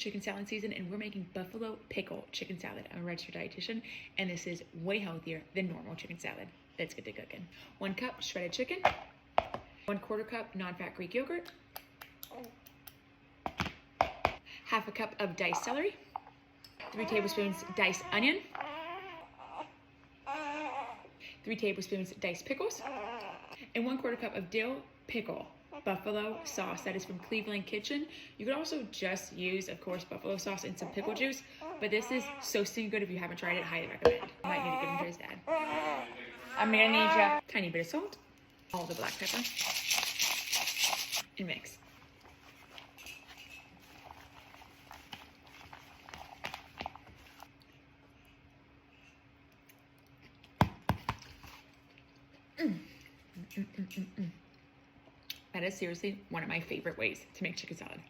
chicken salad season, and we're making buffalo pickle chicken salad. I'm a registered dietitian, and this is way healthier than normal chicken salad. Let's get to cooking. 1 cup shredded chicken, 1/4 cup non-fat Greek yogurt, 1/2 cup of diced celery, 3 tablespoons diced onion, 3 tablespoons diced pickles, and 1/4 cup of dill pickle buffalo sauce that is from Cleveland Kitchen. You could also just use, of course, buffalo sauce and some pickle juice, but this is so stinking good. If you haven't tried it, highly recommend. You might need to give him to his dad. I'm gonna need a tiny bit of salt, all the black pepper, and mix. That is seriously one of my favorite ways to make chicken salad.